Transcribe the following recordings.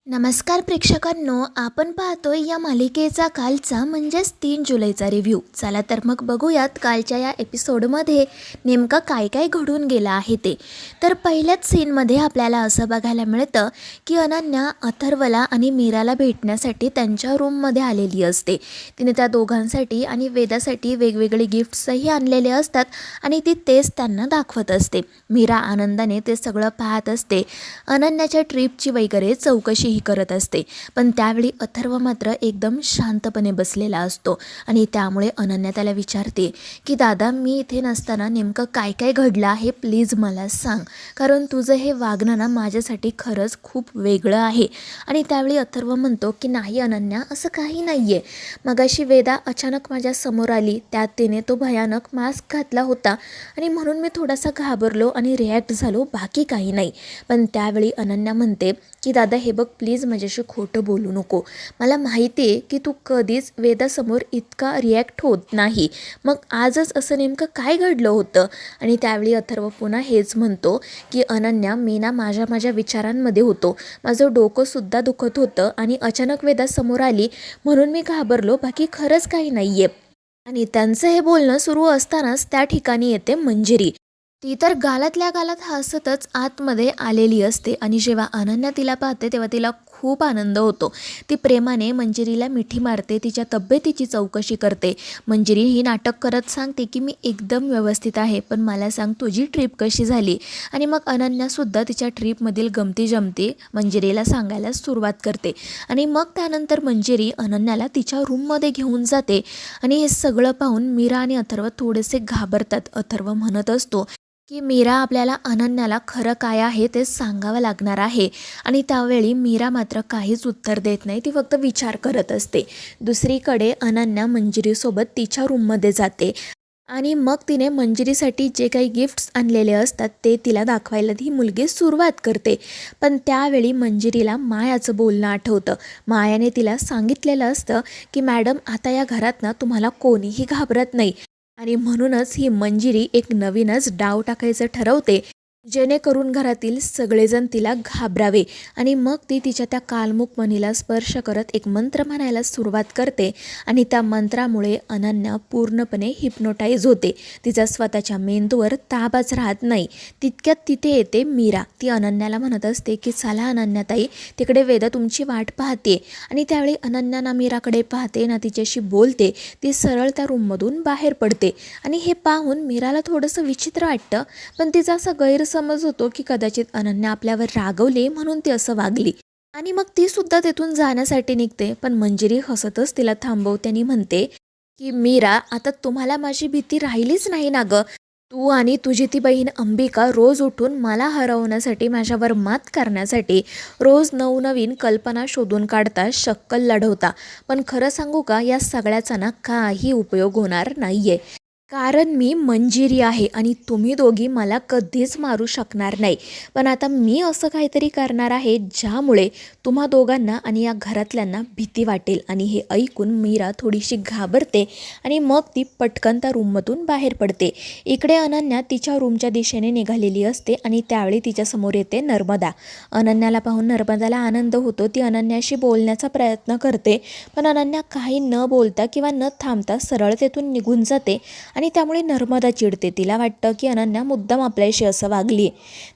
नमस्कार प्रेक्षकांनो, आपण पाहतोय या मालिकेचा कालचा म्हणजेच 3 जुलैचा रिव्ह्यू. चला तर मग बघूयात कालच्या या एपिसोडमध्ये नेमकं काय काय घडून गेलं आहे ते. तर पहिल्याच सीनमध्ये आपल्याला असं बघायला मिळतं की अनन्या अथर्वला आणि मीराला भेटण्यासाठी त्यांच्या रूममध्ये आलेली असते. तिने त्या दोघांसाठी आणि वेदासाठी वेगवेगळे गिफ्ट्सही आणलेले असतात आणि ती तेच त्यांना दाखवत असते. मीरा आनंदाने ते सगळं पाहत असते. अनन्याच्या ट्रिपची वगैरे चौकशी करत असते. पण त्यावेळी अथर्व मात्र एकदम शांतपणे बसलेला असतो आणि त्यामुळे अनन्या त्याला विचारते की दादा, मी इथे नसताना नेमकं काय काय घडलं आहे, प्लीज मला सांग, कारण तुझं हे वागणं ना माझ्यासाठी खरंच खूप वेगळं आहे. आणि त्यावेळी अथर्व म्हणतो की नाही अनन्या, असं काही नाही आहे. मगाशी वेदा अचानक माझ्या समोर आली, त्यात तिने तो भयानक मास्क घातला होता आणि म्हणून मी थोडासा घाबरलो आणि रिॲक्ट झालो, बाकी काही नाही. पण त्यावेळी अनन्या म्हणते की दादा हे बघ, प्लीज माझ्याशी खोटं बोलू नको. मला माहिती आहे की तू कधीच वेदासमोर इतका रिॲक्ट होत नाही. मग आजच असं नेमकं काय घडलं होतं? आणि त्यावेळी अथर्व पुन्हा हेच म्हणतो की अनन्या, मी ना माझ्या विचारांमध्ये होतो. माझं डोकंसुद्धा दुखत होतं आणि अचानक वेदासमोर आली म्हणून मी घाबरलो, बाकी खरंच काही नाही आहे. आणि त्यांचं हे बोलणं सुरू असतानाच त्या ठिकाणी येते मंजिरी. ती तर गालातल्या गालात हसतच आतमध्ये आलेली असते आणि जेव्हा अनन्या तिला पाहते तेव्हा तिला खूप आनंद होतो. ती प्रेमाने मंजिरीला मिठी मारते, तिच्या तब्येतीची चौकशी करते. मंजिरी ही नाटक करत सांगते की मी एकदम व्यवस्थित आहे, पण मला सांग तुझी ट्रीप कशी झाली? आणि मग अनन्यासुद्धा तिच्या ट्रीपमधील गमती जमती मंजिरीला सांगायला सुरुवात करते. आणि मग त्यानंतर मंजिरी अनन्याला तिच्या रूममध्ये घेऊन जाते आणि हे सगळं पाहून मीरा आणि अथर्व थोडेसे घाबरतात. अथर्व म्हणत असतो की मीरा, आपल्याला अनन्याला खरं काय आहे ते सांगावं लागणार आहे. आणि त्यावेळी मीरा मात्र काहीच उत्तर देत नाही, ती फक्त विचार करत असते. दुसरीकडे अनन्या मंजिरीसोबत तिच्या रूममध्ये जाते आणि मग तिने मंजिरीसाठी जे काही गिफ्ट्स आणलेले असतात ते तिला दाखवायला ती मुलगी सुरुवात करते. पण त्यावेळी मंजिरीला मायाचं बोलणं आठवतं. मायाने तिला सांगितलेलं असतं की मॅडम, आता या घरात ना तुम्हाला कोणीही घाबरत नाही. आणि म्हणूनच ही मंजिरी एक नवीनच डाव टाकायचं ठरवते, जेणेकरून घरातील सगळेजण तिला घाबरावे. आणि मग ती तिच्या त्या कालमुख मणीला स्पर्श करत एक मंत्र म्हणायला सुरुवात करते आणि त्या मंत्रामुळे अनन्या पूर्णपणे हिप्नोटाईज होते. तिचा स्वतःच्या मेंदूवर ताबाच राहत नाही. तितक्यात तिथे येते मीरा. ती अनन्याला म्हणत असते की चला अनन्याताई, तिकडे वेदा तुमची वाट पाहते. आणि त्यावेळी अनन्या ना मीराकडे पाहते ना तिच्याशी बोलते. ती सरळ त्या रूममधून बाहेर पडते आणि हे पाहून मीराला थोडंसं विचित्र वाटतं, पण तिचा असा गैरसमज होतो की कदाचित अनन्या आपल्यावर रागवली म्हणून ती असं वागली. आणि मग ती सुद्धा तिथून जाण्यासाठी निघते, पण मंजिरी हसतच तिला थांबवते आणि म्हणते की मीरा, आता तुम्हाला माझी भीती राहिलीच नाही ना गं. तू आणि तुझी ती बहीण अंबिका रोज उठून मला हरवण्यासाठी, माझ्यावर मात करण्यासाठी रोज नवनवीन कल्पना शोधून काढता, शक्कल लढवता. पण खरं सांगू का, या सगळ्याचा ना काही उपयोग होणार नाही आहे. कारण मी मंजिरी आहे आणि तुम्ही दोघी मला कधीच मारू शकणार नाही. पण आता मी असं काहीतरी करणार आहे ज्यामुळे तुम्हा दोघांना आणि या घरातल्यांना भीती वाटेल. आणि हे ऐकून मीरा थोडीशी घाबरते आणि मग ती पटकन त्या रूममधून बाहेर पडते. इकडे अनन्या तिच्या रूमच्या दिशेने निघालेली असते आणि त्यावेळी तिच्यासमोर येते नर्मदा. अनन्याला पाहून नर्मदाला आनंद होतो. ती अनन्याशी बोलण्याचा प्रयत्न करते, पण अनन्या काही न बोलता किंवा न थांबता सरळ तेथून निघून जाते आणि त्यामुळे नर्मदा चिडते. तिला वाटतं की अनन्या मुद्दाम आपल्याशी असं वागली.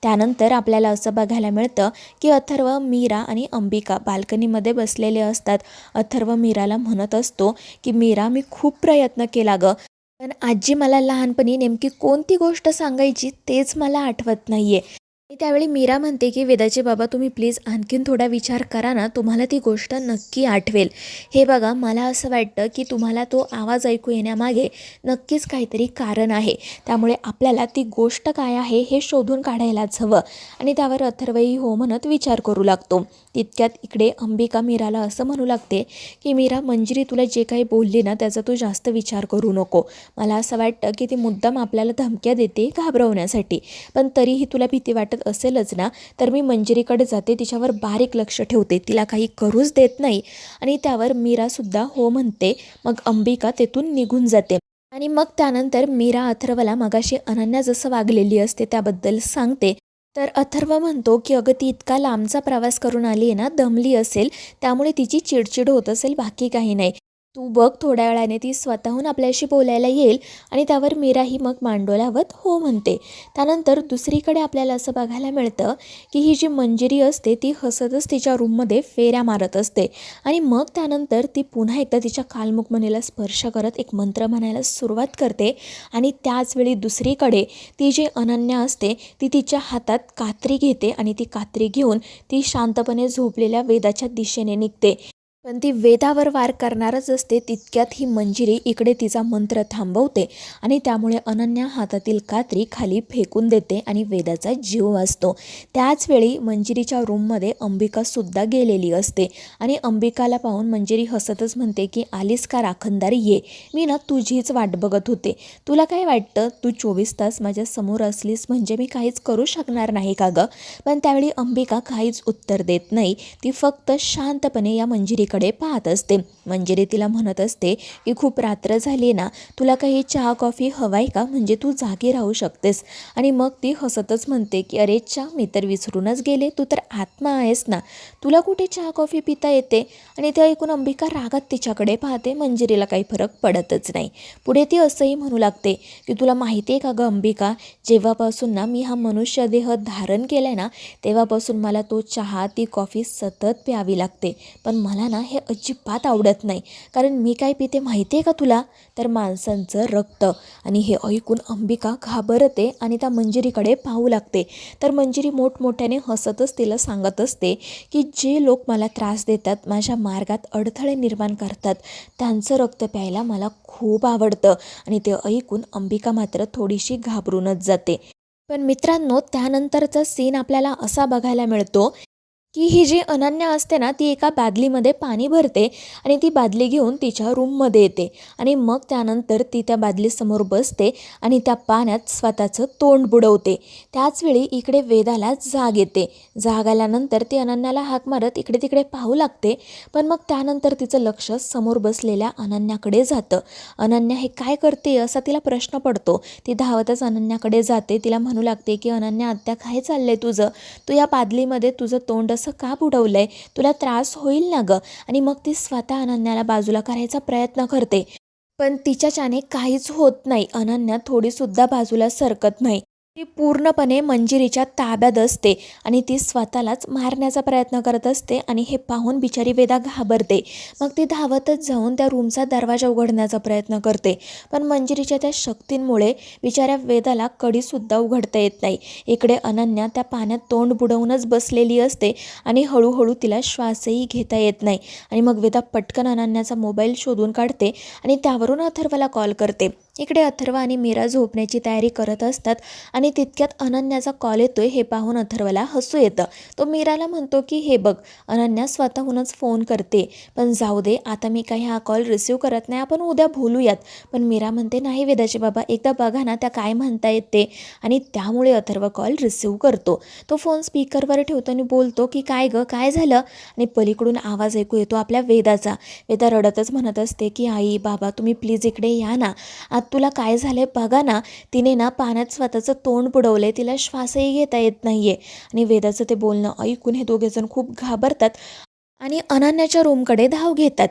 त्यानंतर आपल्याला असं बघायला मिळतं की अथर्व, मीरा आणि अंबिका बाल्कनीमध्ये बसलेले असतात. अथर्व मीराला म्हणत असतो की मीरा, मी खूप प्रयत्न केला गं, पण आजी मला लहानपणी नेमकी कोणती गोष्ट सांगायची तेच मला आठवत नाही आहे. त्यावेळी मीरा म्हणते की वेदाचे बाबा, तुम्ही प्लीज आणखीन थोडा विचार करा ना, तुम्हाला ती गोष्ट नक्की आठवेल. हे बघा, मला असं वाटतं की तुम्हाला तो आवाज ऐकू येण्यामागे नक्कीच काहीतरी कारण आहे. त्यामुळे आपल्याला ती गोष्ट काय आहे हे शोधून काढायलाच हवं. आणि त्यावर अथर्वही हो म्हणत विचार करू लागतो. तितक्यात इकडे अंबिका मीराला असं म्हणू लागते की मीरा, मंजिरी तुला जे काही बोलली ना त्याचा तू जास्त विचार करू नको. मला असं वाटतं की ती मुद्दाम आपल्याला धमक्या देते घाबरवण्यासाठी. पण तरीही तुला भीती वाटत असेलच ना, तर मी मंजिरीकडे जाते, तिच्यावर बारीक लक्ष ठेवते, तिला काही करूच देत नाही. आणि त्यावर मीरासुद्धा हो म्हणते. मग अंबिका तेथून निघून जाते. आणि मग त्यानंतर मीरा अथर्वला मगाशी अनन्या जसं वागलेली असते त्याबद्दल सांगते. तर अथर्व म्हणतो की अगं ती इतका लांबचा प्रवास करून आली आहे ना, दमली असेल, त्यामुळे तिची चिडचिड होत असेल, बाकी काही नाही. तू बघ थोड्या वेळाने ती स्वतःहून आपल्याशी बोलायला येईल. आणि त्यावर मीराही मग मांडो लावत हो म्हणते. त्यानंतर दुसरीकडे आपल्याला असं बघायला मिळतं की ही जी मंजिरी असते ती हसतच तिच्या रूममध्ये फेऱ्या मारत असते. आणि मग त्यानंतर ती पुन्हा एकदा तिच्या कालमुखमणीला स्पर्श करत एक मंत्र म्हणायला सुरुवात करते. आणि त्याचवेळी दुसरीकडे ती जी अनन्या असते ती तिच्या हातात कात्री घेते आणि ती कात्री घेऊन ती शांतपणे झोपलेल्या वेदाच्या दिशेने निघते. पण ती वेदावर वार करणारच असते तितक्यात ही मंजिरी इकडे तिचा मंत्र थांबवते. आणि त्यामुळे अनन्या हातातील कात्री खाली फेकून देते आणि वेदाचा जीव वाचतो. त्याचवेळी मंजिरीच्या रूममध्ये अंबिकासुद्धा गेलेली असते. आणि अंबिकाला पाहून मंजिरी हसतच म्हणते की आलीस का राखणदार, ये, मी ना तुझीच वाट बघत होते. तुला काय वाटतं, तू 24 तास माझ्या समोर असलीस म्हणजे मी काहीच करू शकणार नाही का गं? पण त्यावेळी अंबिका काहीच उत्तर देत नाही. ती फक्त शांतपणे या मंजिरीकडे पाहत असते. मंजिरी तिला म्हणत असते की खूप रात्र झाली ना, तुला काही चहा कॉफी हवाय का, म्हणजे तू जागी राहू शकतेस. आणि मग ती हसतच म्हणते की अरे चहा मी तर विसरूनच गेले, तू तर आत्मा आहेस ना, तुला कुठे चहा कॉफी पिता येते. आणि ते ऐकून अंबिका रागात तिच्याकडे पाहते. मंजिरीला काही फरक पडतच नाही. पुढे ती असंही म्हणू लागते की तुला माहिती आहे का गं अंबिका, जेव्हापासून ना मी हा मनुष्य देह धारण केलाय ना, तेव्हापासून मला तो चहा ती कॉफी सतत प्यावी लागते. पण मला ना हे अजिबात आवडत नाही. कारण मी काय पिते माहिती आहे का तुला, तर माणसांचं रक्त. आणि हे ऐकून अंबिका घाबरते आणि त्या मंजिरीकडे पाहू लागते. तर मंजिरी मोठमोठ्याने हसतच तिला सांगत असते की जे लोक मला त्रास देतात, माझ्या मार्गात अडथळे निर्माण करतात, त्यांचं रक्त प्यायला मला खूप आवडतं. आणि ते ऐकून अंबिका मात्र थोडीशी घाबरूनच जाते. पण मित्रांनो, त्यानंतरचा सीन आपल्याला असा बघायला मिळतो की ही जी अनन्या असते ना, ती एका बादलीमध्ये पाणी भरते आणि ती बादली घेऊन तिच्या रूममध्ये येते. आणि मग त्यानंतर ती त्या बादलीसमोर बसते आणि त्या पाण्यात स्वतःचं तोंड बुडवते. त्याचवेळी इकडे वेदाला जाग येते. जाग आल्यानंतर ती अनन्याला हाक मारत इकडे तिकडे पाहू लागते. पण मग त्यानंतर तिचं लक्ष समोर बसलेल्या अनन्याकडे जातं. अनन्या हे काय करते असा तिला प्रश्न पडतो. ती धावतच अनन्याकडे जाते. तिला म्हणू लागते की अनन्या आत्या, काय चाललंय तुझं, तू या बादलीमध्ये तुझं तोंड असं का बुडवलंय, तुला त्रास होईल ना गं. आणि मग ती स्वतः अनन्याला बाजूला करायचा प्रयत्न करते. पण तिच्याच्याने काहीच होत नाही. अनन्या थोडीसुद्धा बाजूला सरकत नाही. ती पूर्णपणे मंजिरीच्या ताब्यात असते आणि ती स्वतःलाच मारण्याचा प्रयत्न करत असते. आणि हे पाहून बिचारी वेदा घाबरते. मग ती धावतच जाऊन त्या रूमचा दरवाजा उघडण्याचा प्रयत्न करते. पण मंजिरीच्या त्या शक्तींमुळे बिचाऱ्या वेदाला कडीसुद्धा उघडता येत नाही. इकडे अनन्या त्या पाण्यात तोंड बुडवूनच बसलेली असते आणि हळूहळू तिला श्वासही घेता येत नाही. आणि मग वेदा पटकन अनन्याचा मोबाईल शोधून काढते आणि त्यावरून अथर्वला कॉल करते. इकडे अथर्व आणि मीरा झोपण्याची तयारी करत असतात. आणि तितक्यात अनन्याचा कॉल येतोय. हे पाहून अथर्वला हसू येतं. तो मीराला म्हणतो की हे बघ, अनन्या स्वतःहूनच फोन करते, पण जाऊ दे, आता मी काही हा कॉल रिसीव्ह करत नाही, आपण उद्या बोलूयात. पण मीरा म्हणते नाही वेदाचे बाबा, एकदा बघा ना त्या काय म्हणतायत ते. आणि त्यामुळे अथर्व कॉल रिसीव्ह करतो. तो फोन स्पीकरवर ठेवतो आणि बोलतो की काय गं, काय झालं. आणि पलीकडून आवाज ऐकू येतो आपल्या वेदाचा. वेदा रडतच म्हणत असते की आई बाबा, तुम्ही प्लीज इकडे या ना, आता तुला काय झालंय बघा ना. तिने ना पाण्यात स्वतःचं तोंड बुडवलंय, तिला श्वासही घेता येत नाहीये. आणि वेदाचं ते बोलणं ऐकून हे दोघेजण खूप घाबरतात आणि अनन्याच्या रूमकडे धाव घेतात.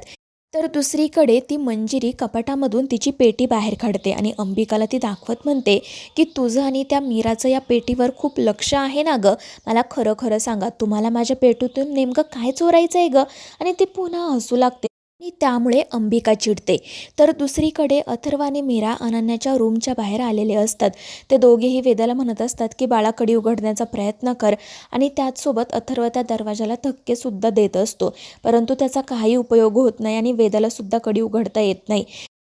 तर दुसरीकडे ती मंजिरी कपाटामधून तिची पेटी बाहेर काढते आणि अंबिकाला ती दाखवत म्हणते की तुझं आणि त्या मीराचं या पेटीवर खूप लक्ष आहे ना गं, मला खरं खरं सांगा, तुम्हाला माझ्या पेटीतून नेमकं काय चोरायचं आहे गं. आणि ती पुन्हा हसू लागते आणि त्यामुळे अंबिका चिडते. तर दुसरीकडे अथर्व आणि मीरा अनन्याच्या रूमच्या बाहेर आलेले असतात. ते दोघेही वेदाला म्हणत असतात की बाळा, कडी उघडण्याचा प्रयत्न कर. आणि त्याचसोबत अथर्व त्या दरवाजाला धक्केसुद्धा देत असतो. परंतु त्याचा काही उपयोग होत नाही आणि वेदाला सुद्धा कडी उघडता येत नाही.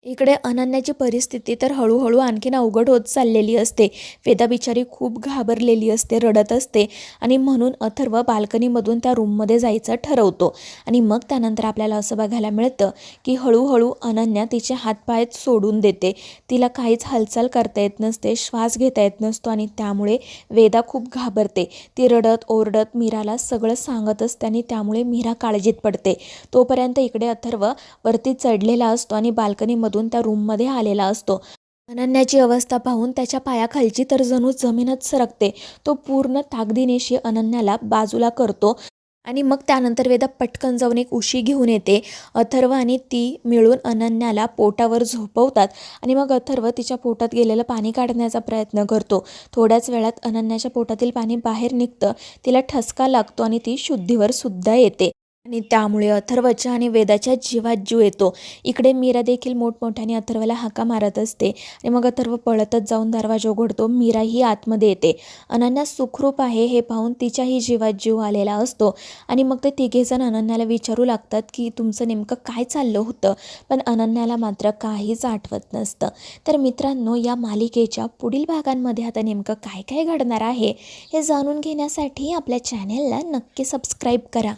इकडे अनन्याची परिस्थिती तर हळूहळू आणखीन अवघड होत चाललेली असते. वेदा बिचारी खूप घाबरलेली असते, रडत असते. आणि म्हणून अथर्व बाल्कनीमधून त्या रूममध्ये जायचं ठरवतो. आणि मग त्यानंतर आपल्याला असं बघायला मिळतं की हळूहळू अनन्या तिचे हातपाय सोडून देते. तिला काहीच हालचाल करता येत नसते, श्वास घेता येत नसतो. आणि त्यामुळे वेदा खूप घाबरते. ती रडत ओरडत मीराला सगळं सांगत असते आणि त्यामुळे मीरा काळजीत पडते. तोपर्यंत इकडे अथर्व वरती चढलेला असतो आणि बाल्कनीमधून त्या रूममध्ये आलेला असतो. अनन्याची अवस्था पाहून त्याच्या पायाखालची तर जणू जमीनच सरकते. तो पूर्ण ताकदीनिशी अनन्याला बाजूला करतो आणि मग त्यानंतर वेदा पटकन जाऊन एक उशी घेऊन येते. अथर्व आणि ती मिळून अनन्याला पोटावर झोपवतात आणि मग अथर्व तिच्या पोटात गेलेलं पाणी काढण्याचा प्रयत्न करतो. थोड्याच वेळात अनन्याच्या पोटातील पाणी बाहेर निघतं. तिला ठसका लागतो आणि ती शुद्धीवर सुद्धा येते आणि त्यामुळे अथर्वच्या आणि वेदाच्या जीवात जीव येतो. इकडे मीरा देखील मोठमोठ्याने अथर्वला हाका मारत असते आणि मग अथर्व पळतच जाऊन दरवाजा उघडतो. मीराही आतमध्ये येते. अनन्या सुखरूप आहे हे पाहून तिच्याही जीवात जीव आलेला असतो आणि मग ते तिघेजण अनन्याला विचारू लागतात की तुमचं नेमकं काय चाललं होतं. पण अनन्याला मात्र काहीच आठवत नसतं. तर मित्रांनो, या मालिकेच्या पुढील भागांमध्ये आता नेमकं काय काय घडणार आहे हे जाणून घेण्यासाठी आपल्या चॅनेलला नक्की सबस्क्राईब करा.